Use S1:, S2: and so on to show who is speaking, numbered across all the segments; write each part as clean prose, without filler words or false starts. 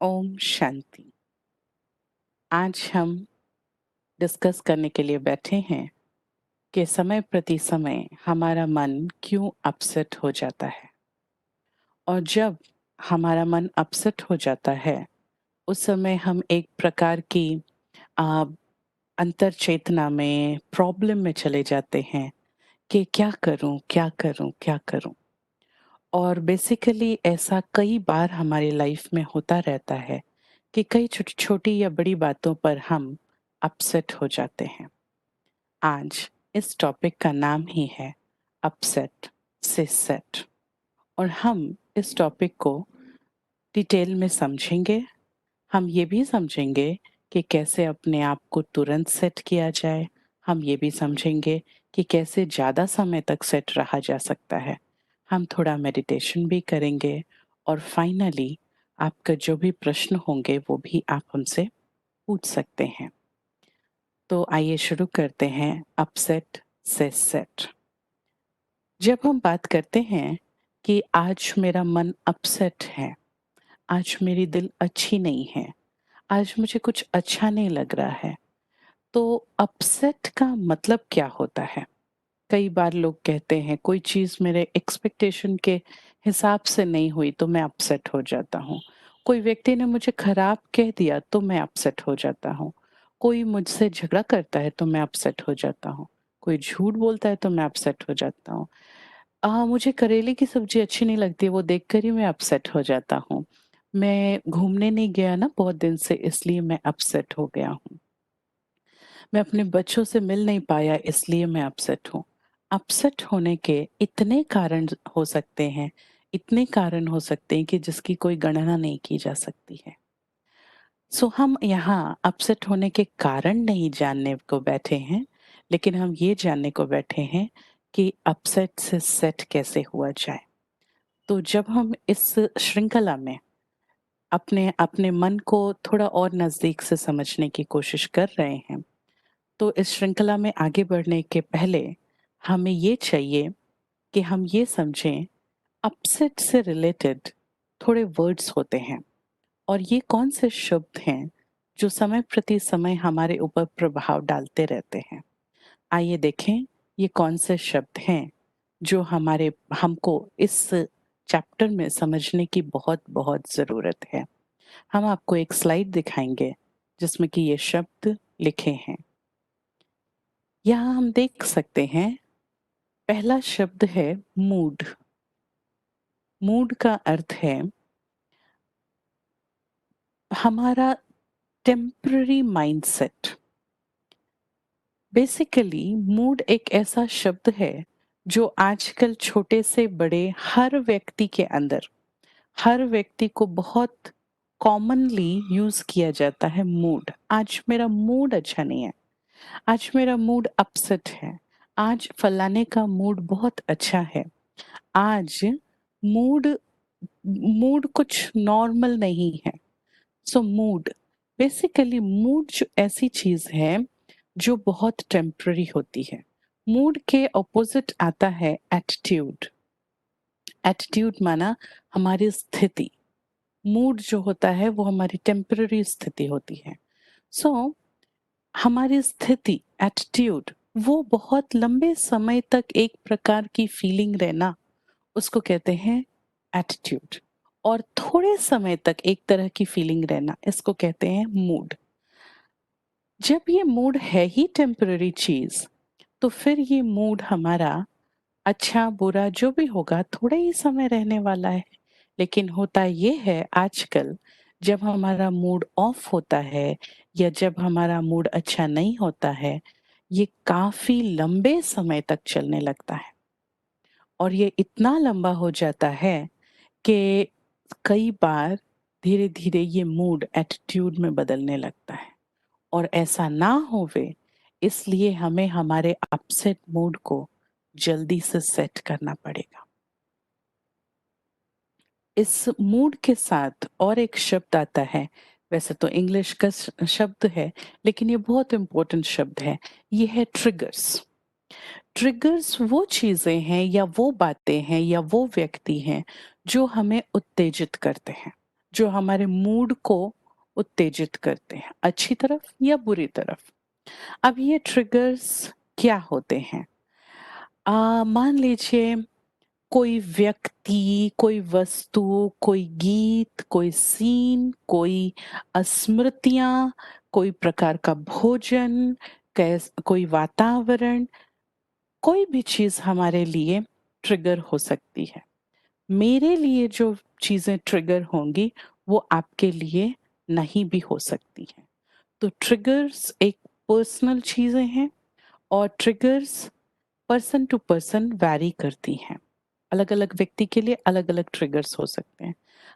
S1: ओम शांति। आज हम डिस्कस करने के लिए बैठे हैं कि समय प्रति समय हमारा मन क्यों अपसेट हो जाता है। और जब हमारा मन अपसेट हो जाता है उस समय हम एक प्रकार की आ, अंतर चेतना में प्रॉब्लम में चले जाते हैं कि क्या करूं क्या करूं क्या करूं। और बेसिकली ऐसा कई बार हमारी लाइफ में होता रहता है कि कई छोटी छोटी या बड़ी बातों पर हम अपसेट हो जाते हैं। आज इस टॉपिक का नाम ही है अपसेट से सेट। और हम इस टॉपिक को डिटेल में समझेंगे। हम ये भी समझेंगे कि कैसे अपने आप को तुरंत सेट किया जाए। हम ये भी समझेंगे कि कैसे ज़्यादा समय तक सेट रहा जा सकता है। हम थोड़ा मेडिटेशन भी करेंगे और फाइनली आपका जो भी प्रश्न होंगे वो भी आप हमसे पूछ सकते हैं। तो आइए शुरू करते हैं अपसेट से सेट। जब हम बात करते हैं कि आज मेरा मन अपसेट है, आज मेरी दिल अच्छी नहीं है, आज मुझे कुछ अच्छा नहीं लग रहा है, तो अपसेट का मतलब क्या होता है? कई बार लोग कहते हैं कोई चीज़ मेरे एक्सपेक्टेशन के हिसाब से नहीं हुई तो मैं अपसेट हो जाता हूँ। कोई व्यक्ति ने मुझे खराब कह दिया तो मैं अपसेट हो जाता हूँ। कोई मुझसे झगड़ा करता है तो मैं अपसेट हो जाता हूँ। कोई झूठ बोलता है तो मैं अपसेट हो जाता हूँ। मुझे करेले की सब्ज़ी अच्छी नहीं लगती, वो देखकर ही मैं अपसेट हो जाता हूँ। मैं घूमने नहीं गया ना बहुत दिन से इसलिए मैं अपसेट हो गया हूँ। मैं अपने बच्चों से मिल नहीं पाया इसलिए मैं अपसेट हूँ। अपसेट होने के इतने कारण हो सकते हैं, इतने कारण हो सकते हैं कि जिसकी कोई गणना नहीं की जा सकती है। सो हम यहाँ अपसेट होने के कारण नहीं जानने को बैठे हैं, लेकिन हम ये जानने को बैठे हैं कि अपसेट से सेट कैसे हुआ जाए। तो जब हम इस श्रृंखला में अपने अपने मन को थोड़ा और नज़दीक से समझने की कोशिश कर रहे हैं, तो इस श्रृंखला में आगे बढ़ने के पहले हमें ये चाहिए कि हम ये समझें अपसेट से रिलेटेड थोड़े वर्ड्स होते हैं और ये कौन से शब्द हैं जो समय प्रति समय हमारे ऊपर प्रभाव डालते रहते हैं। आइए देखें ये कौन से शब्द हैं जो हमारे हमको इस चैप्टर में समझने की बहुत बहुत ज़रूरत है। हम आपको एक स्लाइड दिखाएंगे जिसमें कि ये शब्द लिखे हैं। यहाँ हम देख सकते हैं पहला शब्द है मूड। मूड का अर्थ है हमारा टेम्पररी माइंडसेट। बेसिकली मूड एक ऐसा शब्द है जो आजकल छोटे से बड़े हर व्यक्ति के अंदर, हर व्यक्ति को बहुत कॉमनली यूज किया जाता है। मूड, आज मेरा मूड अच्छा नहीं है, आज मेरा मूड अपसेट है, आज फलाने का मूड बहुत अच्छा है, आज मूड मूड कुछ नॉर्मल नहीं है। सो मूड, बेसिकली मूड जो ऐसी चीज है जो बहुत टेम्पररी होती है। मूड के ऑपोजिट आता है एटीट्यूड। एटीट्यूड माना हमारी स्थिति। मूड जो होता है वो हमारी टेम्पररी स्थिति होती है। सो हमारी स्थिति, एटीट्यूड, वो बहुत लंबे समय तक एक प्रकार की फीलिंग रहना, उसको कहते हैं एटीट्यूड। और थोड़े समय तक एक तरह की फीलिंग रहना, इसको कहते हैं मूड। जब ये मूड है ही टेम्पररी चीज, तो फिर ये मूड हमारा अच्छा बुरा जो भी होगा थोड़ा ही समय रहने वाला है। लेकिन होता ये है आजकल, जब हमारा मूड ऑफ होता है या जब हमारा मूड अच्छा नहीं होता है, ये काफी लंबे समय तक चलने लगता है। और ये इतना लंबा हो जाता है कि कई बार धीरे धीरे ये मूड एटीट्यूड में बदलने लगता है। और ऐसा ना होवे इसलिए हमें हमारे अपसेट मूड को जल्दी से सेट करना पड़ेगा। इस मूड के साथ और एक शब्द आता है, वैसे तो इंग्लिश का शब्द है लेकिन ये बहुत इंपॉर्टेंट शब्द है, ये है ट्रिगर्स। ट्रिगर्स वो चीजें हैं या वो बातें हैं या वो व्यक्ति हैं जो हमें उत्तेजित करते हैं, जो हमारे मूड को उत्तेजित करते हैं, अच्छी तरफ या बुरी तरफ। अब ये ट्रिगर्स क्या होते हैं? मान लीजिए कोई व्यक्ति, कोई वस्तु, कोई गीत, कोई सीन, कोई स्मृतियाँ, कोई प्रकार का भोजन, कोई वातावरण, कोई भी चीज़ हमारे लिए ट्रिगर हो सकती है। मेरे लिए जो चीज़ें ट्रिगर होंगी, वो आपके लिए नहीं भी हो सकती हैं। तो ट्रिगर्स एक पर्सनल चीज़ें हैं और triggers person to person vary करती हैं। अलग-अलग व्यक्ति के लिए अलग-अलग ट्रिगर्स हो सकते हैं।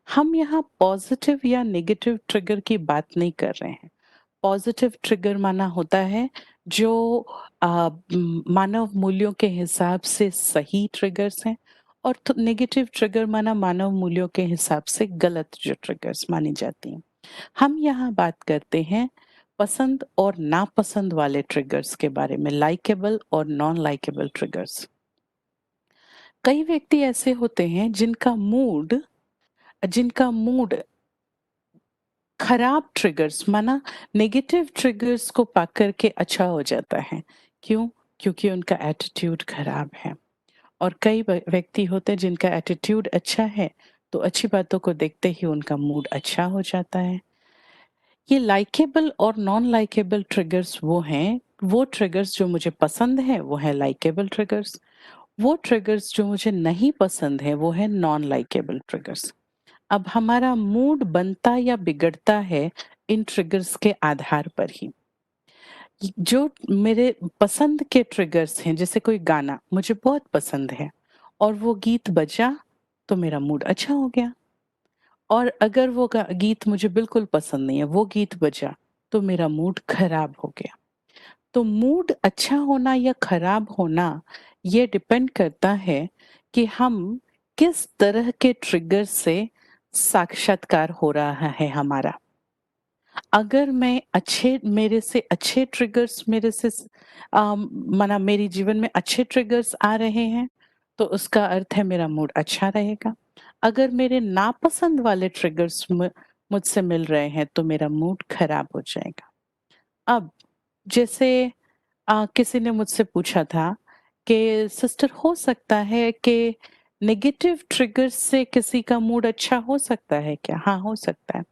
S1: हम यहाँ पॉजिटिव या नेगेटिव ट्रिगर की बात नहीं कर रहे हैं। पॉजिटिव ट्रिगर माना होता है जो मानव मूल्यों के हिसाब से सही ट्रिगर्स हैं और नेगेटिव ट्रिगर माना मानव मूल्यों के हिसाब से गलत जो ट्रिगर्स मानी जाती हैं। हम यहाँ बात करते हैं पसंद और नापसंद वाले ट्रिगर्स के बारे में, लाइकेबल और नॉन लाइकेबल ट्रिगर्स। कई व्यक्ति ऐसे होते हैं जिनका मूड खराब ट्रिगर्स माना नेगेटिव ट्रिगर्स को पाकर के अच्छा हो जाता है। क्यों? क्योंकि उनका एटीट्यूड खराब है। और कई व्यक्ति होते हैं जिनका एटीट्यूड अच्छा है, तो अच्छी बातों को देखते ही उनका मूड अच्छा हो जाता है। ये लाइकेबल और नॉन लाइकेबल ट्रिगर्स वो ट्रिगर्स जो मुझे पसंद है वो है लाइकेबल ट्रिगर्स। वो ट्रिगर्स जो मुझे नहीं पसंद है वो है नॉन लाइकेबल ट्रिगर्स। अब हमारा मूड बनता या बिगड़ता है इन ट्रिगर्स के आधार पर ही। जो मेरे पसंद के ट्रिगर्स हैं, जैसे कोई गाना मुझे बहुत पसंद है और वो गीत बजा तो मेरा मूड अच्छा हो गया। और अगर वो गीत मुझे बिल्कुल पसंद नहीं है, वो गीत बजा तो मेरा मूड खराब हो गया। तो मूड अच्छा होना या खराब होना ये डिपेंड करता है कि हम किस तरह के ट्रिगर से साक्षात्कार हो रहा है हमारा। अगर मैं मेरे से अच्छे ट्रिगर्स मेरे से माना मेरी जीवन में अच्छे ट्रिगर्स आ रहे हैं, तो उसका अर्थ है मेरा मूड अच्छा रहेगा। अगर मेरे नापसंद वाले ट्रिगर्स मुझसे मिल रहे हैं, तो मेरा मूड खराब हो जाएगा। अब जैसे किसी ने मुझसे पूछा था कि सिस्टर हो सकता है कि नेगेटिव ट्रिगर्स से किसी का मूड अच्छा हो सकता है क्या? हाँ, हो सकता है।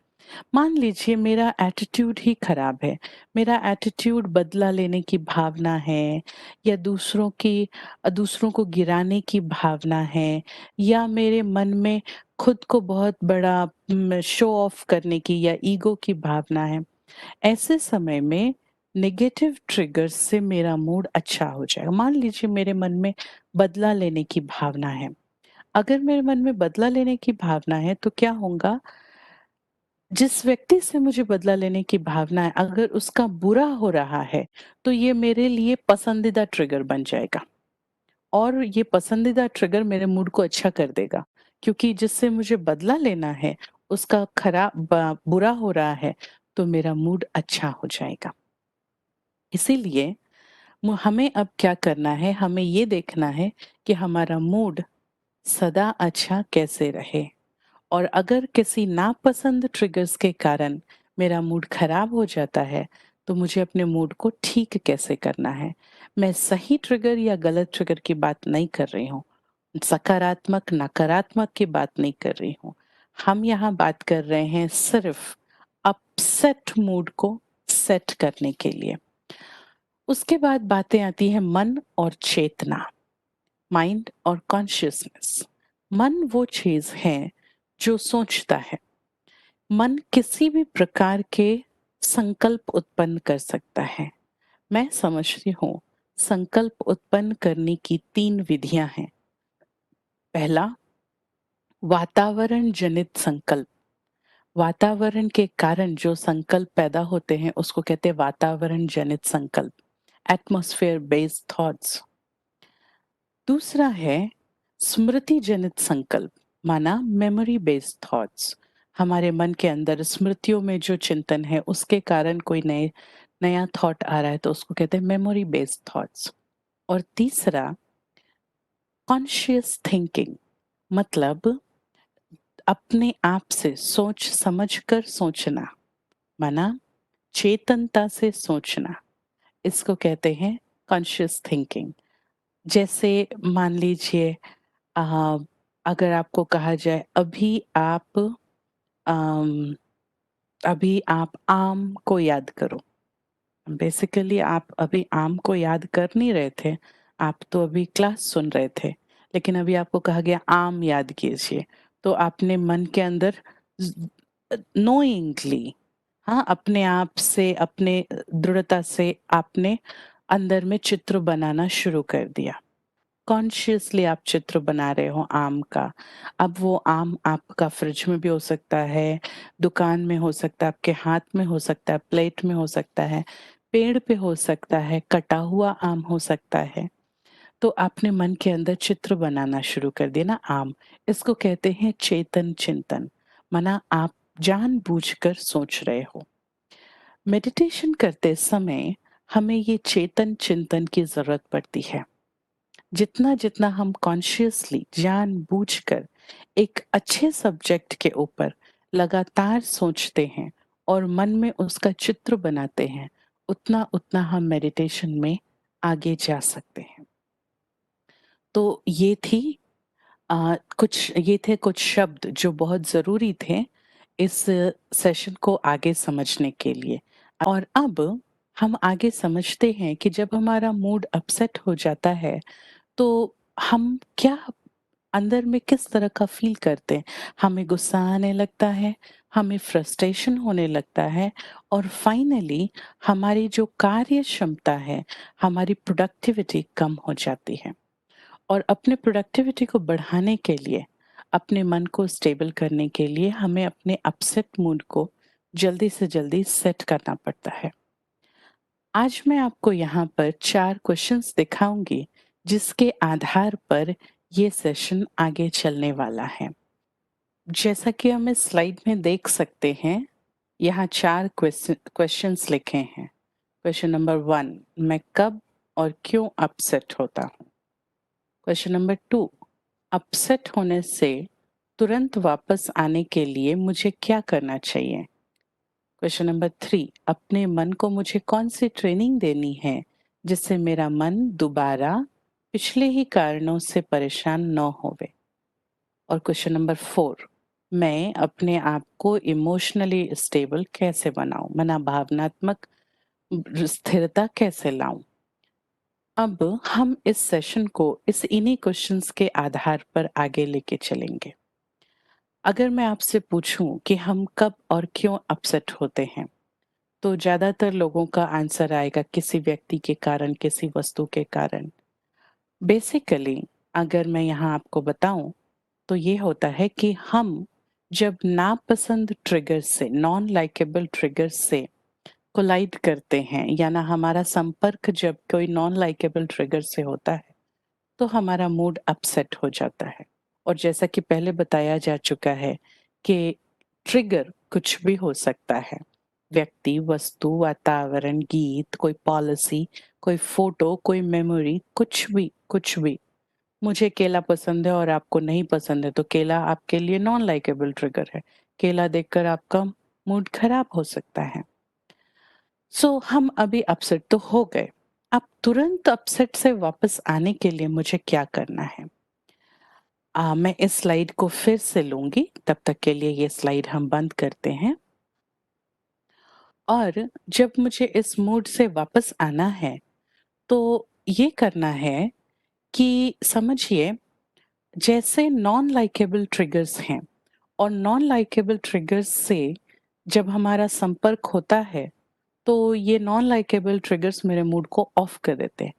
S1: मान लीजिए मेरा एटीट्यूड ही खराब है, मेरा एटीट्यूड बदला लेने की भावना है या दूसरों को गिराने की भावना है या मेरे मन में खुद को बहुत बड़ा शो ऑफ करने की या ईगो की भावना है। ऐसे समय में नेगेटिव ट्रिगर्स से मेरा मूड अच्छा हो जाएगा। मान लीजिए मेरे मन में बदला लेने की भावना है। अगर मेरे मन में बदला लेने की भावना है तो क्या होगा, जिस व्यक्ति से मुझे बदला लेने की भावना है, अगर उसका बुरा हो रहा है, तो ये मेरे लिए पसंदीदा ट्रिगर बन जाएगा और ये पसंदीदा ट्रिगर मेरे मूड को अच्छा कर देगा। क्योंकि जिससे मुझे बदला लेना है, उसका बुरा हो रहा है, तो मेरा मूड अच्छा हो जाएगा। इसीलिए हमें अब क्या करना है, हमें ये देखना है कि हमारा मूड सदा अच्छा कैसे रहे। और अगर किसी नापसंद ट्रिगर्स के कारण मेरा मूड खराब हो जाता है, तो मुझे अपने मूड को ठीक कैसे करना है। मैं सही ट्रिगर या गलत ट्रिगर की बात नहीं कर रही हूँ। सकारात्मक, नकारात्मक की बात नहीं कर रही हूँ। हम यहाँ बात कर रहे हैं सिर्फ अपसेट मूड को सेट करने के लिए। उसके बाद बातें आती है मन और चेतना, माइंड और कॉन्शियसनेस। मन वो चीज है जो सोचता है। मन किसी भी प्रकार के संकल्प उत्पन्न कर सकता है। मैं समझती हूँ संकल्प उत्पन्न करने की 3 विधियां हैं। पहला, वातावरण जनित संकल्प। वातावरण के कारण जो संकल्प पैदा होते हैं उसको कहते हैं वातावरण जनित संकल्प, एटमॉस्फेयर बेस्ड थॉट्स। दूसरा है स्मृति जनित संकल्प, माना मेमोरी बेस्ड थॉट्स। हमारे मन के अंदर स्मृतियों में जो चिंतन है उसके कारण कोई नया थॉट आ रहा है तो उसको कहते हैं मेमोरी बेस्ड थॉट्स। और तीसरा, कॉन्शियस थिंकिंग, मतलब अपने आप से सोच समझ कर सोचना, माना चेतनता से सोचना, इसको कहते हैं कॉन्शियस थिंकिंग। जैसे मान लीजिए अ, अगर आपको कहा जाए अम, अभी आप आम को याद करो। बेसिकली आप अभी आम को याद कर नहीं रहे थे, आप तो अभी क्लास सुन रहे थे। लेकिन अभी आपको कहा गया आम याद कीजिए, तो आपने मन के अंदर नोइंगली, हाँ, अपने आप से, अपने दृढ़ता से आपने अंदर में चित्र बनाना शुरू कर दिया। कॉन्शियसली आप चित्र बना रहे हो आम का। अब वो आम आपका फ्रिज में भी हो सकता है, दुकान में हो सकता है, आपके हाथ में हो सकता है, प्लेट में हो सकता है, पेड़ पे हो सकता है, कटा हुआ आम हो सकता है। तो आपने मन के अंदर चित्र बनाना शुरू कर दिया ना आम। इसको कहते हैं चेतन चिंतन। माना आप जानबूझकर सोच रहे हो। मेडिटेशन करते समय हमें ये चेतन चिंतन की ज़रूरत पड़ती है। जितना-जितना हम कॉन्शियसली जानबूझकर एक अच्छे सब्जेक्ट के ऊपर लगातार सोचते हैं और मन में उसका चित्र बनाते हैं, उतना-उतना हम मेडिटेशन में आगे जा सकते हैं। तो ये थे कुछ शब्द जो बहुत ज़रूरी थे इस सेशन को आगे समझने के लिए। और अब हम आगे समझते हैं कि जब हमारा मूड अपसेट हो जाता है तो हम क्या अंदर में किस तरह का फ़ील करते हैं? हमें गुस्सा आने लगता है, हमें फ्रस्ट्रेशन होने लगता है और फाइनली हमारी जो कार्य क्षमता है, हमारी प्रोडक्टिविटी कम हो जाती है। और अपने प्रोडक्टिविटी को बढ़ाने के लिए, अपने मन को स्टेबल करने के लिए हमें अपने अपसेट मूड को जल्दी से जल्दी सेट करना पड़ता है। आज मैं आपको यहाँ पर 4 क्वेश्चंस दिखाऊँगी, जिसके आधार पर ये सेशन आगे चलने वाला है। जैसा कि हम इस स्लाइड में देख सकते हैं, यहाँ 4 क्वेश्चंस लिखे हैं। क्वेश्चन नंबर 1, मैं कब और क्यों अपसेट होता हूँ? क्वेश्चन नंबर 2, अपसेट होने से तुरंत वापस आने के लिए मुझे क्या करना चाहिए? क्वेश्चन नंबर 3, अपने मन को मुझे कौन-सी ट्रेनिंग देनी है, जिससे मेरा मन दोबारा पिछले ही कारणों से परेशान न होवे? और क्वेश्चन नंबर 4, मैं अपने आप को इमोशनली स्टेबल कैसे बनाऊँ? माना भावनात्मक स्थिरता कैसे लाऊँ? अब हम इस सेशन को इन्हीं क्वेश्चंस के आधार पर आगे लेके चलेंगे। अगर मैं आपसे पूछूं कि हम कब और क्यों अपसेट होते हैं, तो ज़्यादातर लोगों का आंसर आएगा किसी व्यक्ति के कारण, किसी वस्तु के कारण। बेसिकली अगर मैं यहाँ आपको बताऊं, तो ये होता है कि हम जब नापसंद ट्रिगर से, नॉन लाइकेबल ट्रिगर से कोलाइड करते हैं, या ना हमारा संपर्क जब कोई नॉन लाइकेबल ट्रिगर से होता है, तो हमारा मूड अपसेट हो जाता है। और जैसा कि पहले बताया जा चुका है कि ट्रिगर कुछ भी हो सकता है। व्यक्ति, वस्तु, वातावरण, गीत, कोई पॉलिसी, कोई फोटो, कोई मेमोरी, कुछ भी। मुझे केला पसंद है और आपको नहीं पसंद है, तो केला आपके लिए नॉन लाइकेबल ट्रिगर है। केला देखकर आपका मूड खराब हो सकता है। हम अभी अपसेट तो हो गए। अब तुरंत अपसेट से वापस आने के लिए मुझे क्या करना है? मैं इस स्लाइड को फिर से लूँगी, तब तक के लिए ये स्लाइड हम बंद करते हैं। और जब मुझे इस मूड से वापस आना है, तो ये करना है कि समझिए, जैसे नॉन लाइकेबल ट्रिगर्स हैं और नॉन लाइकेबल ट्रिगर्स से जब हमारा संपर्क होता है, तो ये नॉन लाइकेबल ट्रिगर्स मेरे मूड को ऑफ कर देते हैं।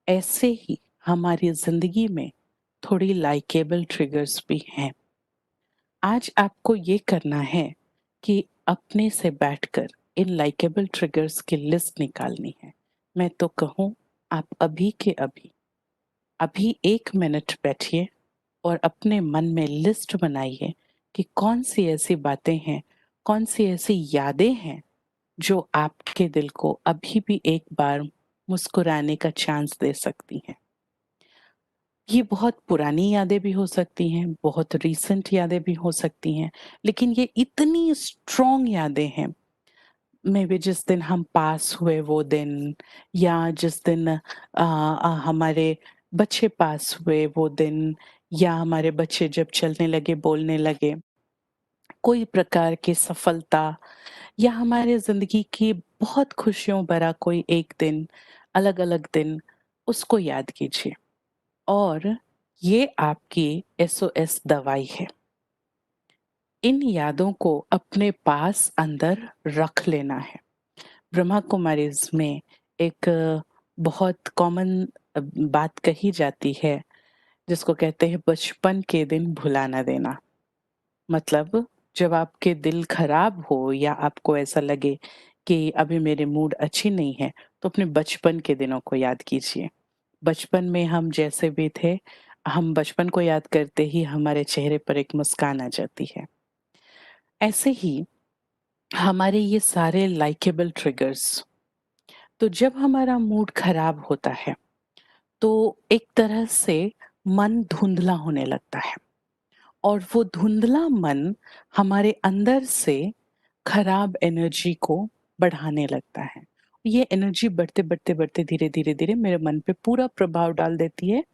S1: ऐसे ही हमारी ज़िंदगी में थोड़ी लाइकेबल ट्रिगर्स भी हैं। आज आपको ये करना है कि अपने से बैठकर इन लाइकेबल ट्रिगर्स की लिस्ट निकालनी है। मैं तो कहूँ, आप अभी के अभी 1 मिनट बैठिए और अपने मन में लिस्ट बनाइए कि कौन-सी ऐसी बातें हैं, कौन-सी ऐसी यादें हैं जो आपके दिल को अभी भी एक बार मुस्कुराने का चांस दे सकती हैं। ये बहुत पुरानी यादें भी हो सकती हैं, बहुत रीसेंट यादें भी हो सकती हैं, लेकिन ये इतनी स्ट्रॉन्ग यादें हैं, मेबी जिस दिन हम पास हुए वो दिन, या जिस दिन हमारे बच्चे पास हुए वो दिन, या हमारे बच्चे जब चलने लगे, बोलने लगे, कोई प्रकार की सफलता, या हमारे ज़िंदगी की बहुत खुशियों भरा कोई एक दिन, अलग-अलग दिन, उसको याद कीजिए। और ये आपकी एसओएस दवाई है। इन यादों को अपने पास अंदर रख लेना है। ब्रह्मा कुमारीज़ में एक बहुत कॉमन बात कही जाती है, जिसको कहते हैं बचपन के दिन भुला ना देना। मतलब जब आपके दिल खराब हो या आपको ऐसा लगे कि अभी मेरे मूड अच्छी नहीं है, तो अपने बचपन के दिनों को याद कीजिए। बचपन में हम जैसे भी थे, हम बचपन को याद करते ही हमारे चेहरे पर एक मुस्कान आ जाती है। ऐसे ही हमारे ये सारे लाइकेबल ट्रिगर्स, तो जब हमारा मूड खराब होता है, तो एक तरह से मन धुंधला होने लगता है, और वो धुंधला मन हमारे अंदर से खराब एनर्जी को बढ़ाने लगता है। ये एनर्जी बढ़ते, बढ़ते, बढ़ते धीरे, धीरे, धीरे मेरे मन पे पूरा प्रभाव डाल देती है,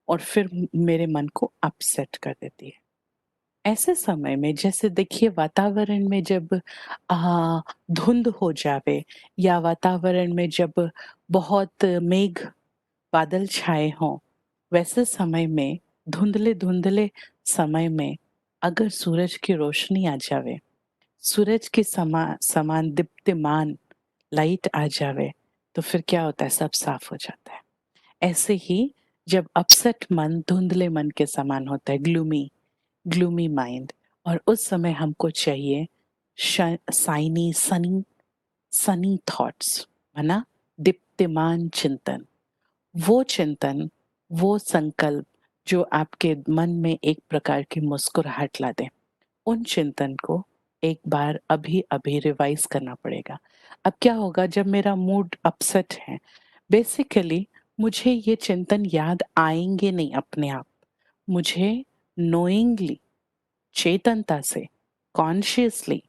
S1: और फिर मेरे मन को अपसेट कर देती है। ऐसे समय में जैसे देखिए वातावरण में जब धुंध हो जावे, या वातावरण में जब बहुत मेघ बादल छाए हों, वैसे समय में, धुंधले-धुंधले समय में अगर सूरज की रोशनी आ जावे, सूरज के समान दीप्तिमान लाइट आ जावे, तो फिर क्या होता है, सब साफ हो जाता है। ऐसे ही जब अपसेट मन धुंधले मन के समान होता है, ग्लूमी ग्लूमी माइंड, और उस समय हमको चाहिए शाइनी सनी सनी थॉट्स, है ना? दीप्तिमान चिंतन, वो चिंतन, वो संकल्प जो आपके मन में एक प्रकार की मुस्कुराहट ला दे, उन चिंतन को एक बार अभी-अभी रिवाइज़ करना पड़ेगा। अब क्या होगा जब मेरा मूड अपसेट है, बेसिकली मुझे ये चिंतन याद आएँगे नहीं अपने आप। मुझे नोइंगली, चेतनता से, कॉन्शियसली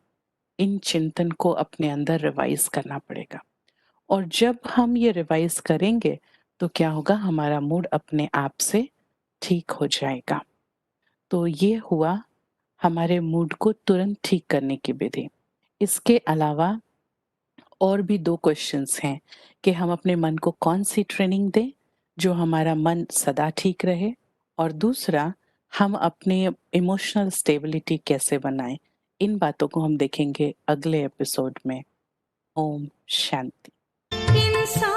S1: इन चिंतन को अपने अंदर रिवाइज़ करना पड़ेगा। और जब हम ये रिवाइज़ करेंगे, तो क्या होगा, हमारा मूड अपने आप से ठीक हो जाएगा। तो ये हुआ हमारे मूड को तुरंत ठीक करने की विधि। इसके अलावा और भी 2 क्वेश्चन्स हैं कि हम अपने मन को कौन-सी ट्रेनिंग दें, जो हमारा मन सदा ठीक रहे, और दूसरा, हम अपने इमोशनल स्टेबिलिटी कैसे बनाएँ? इन बातों को हम देखेंगे अगले एपिसोड में। ओम शांति।
S2: इंसान